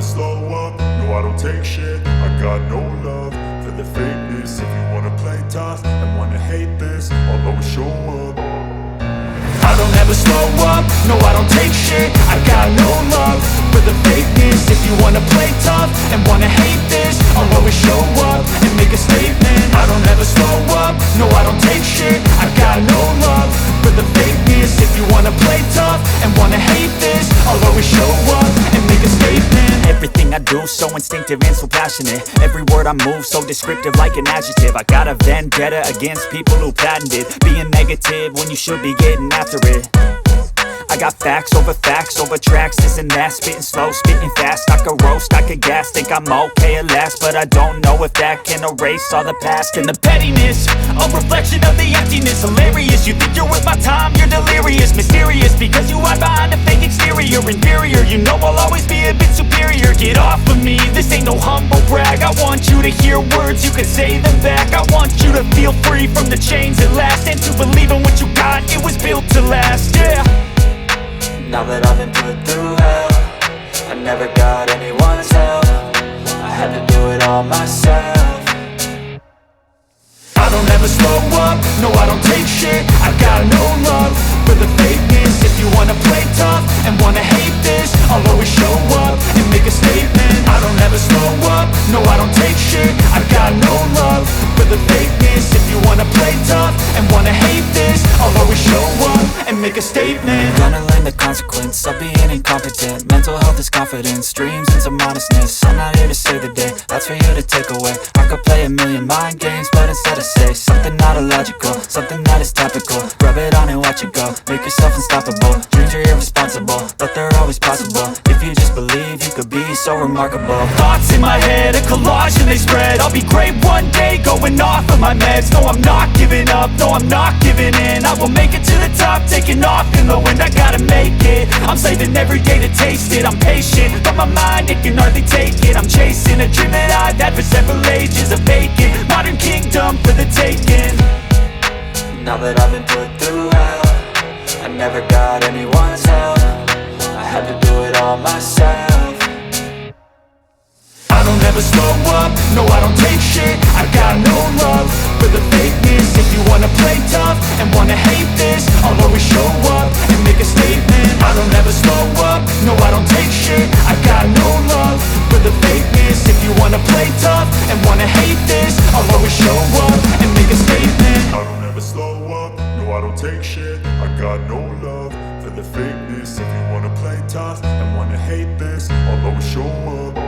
slow up, no I don't take shit. I got no love for the fakeness. If you wanna play tough and wanna hate this, I'll always show up. I don't ever slow up, no I don't take shit. I got no love for the fakeness. If you wanna play tough and wanna hate this, I'll always show up and make a statement. I don't ever slow up, no I don't take shit. I got no love for the fakeness. If you wanna play tough and wanna hate this, I'll always show up and make a statement. Everything I do so instinctive and so passionate. Every word I move so descriptive like an adjective. I got a vendetta against people who patented being negative when you should be getting after it. I got facts over tracks, this and that. Spitting slow, spitting fast, I could roast, I could gas. Think I'm okay at last, but I don't know if that can erase all the past. And the pettiness, a reflection of the emptiness. Hilarious, you think you're worth my time, you're delirious. Mysterious, because you hide behind a fake exterior. Inferior, you know I'll always be a bit superior. Get off of me, this ain't no humble brag. I want you to hear words, you can say them back. I want you to feel free from the chains at last, and to believe in what you got, it was built to last, yeah. Now that I've been put through hell, I never got anyone's help. I had to do it all myself. I don't ever slow up, no I don't take shit. I got no love for the fakeness. If you wanna play tough and wanna hate this, I'll always show up and make a statement. I don't ever slow up, no I don't take shit. I got no love for the fakeness. If you wanna play tough and wanna hate this, I'll always show up and make a statement. Gonna learn the consequence of being incompetent. Mental health is confidence, dreams and some modestness. I'm not here to save the day, that's for you to take away. I could play a million mind games, but instead I say something not illogical, something that is topical. Rub it on and watch it go, make yourself unstoppable. Dreams are irresponsible, but they're always possible. If you just believe, you could be so remarkable. Thoughts in my head, a collage and they spread. I'll be great one day, going off of my meds. No, I'm not giving up, no, I'm not giving in. I will make it to the top, taking off in the wind. I gotta make it, I'm saving every day to taste it. I'm patient, but my mind, it can hardly take it. I'm chasing a dream that I've had for several ages. A vacant, modern kingdom for the taking. Now that I've been put through hell, I never got anyone's help. I had to do it all myself. I don't ever slow up, no I don't take shit. I got no love for the fakeness. If you wanna play tough and wanna hate this, I'll always show up and make a statement. I don't ever slow up, no I don't take shit. I got no love for the fakeness. If you wanna play tough and wanna hate this, I'll always show up and make a statement. I don't ever slow up, no I don't take shit. I got no love for the fakeness. If you wanna play tough and wanna hate this, I'll always show up.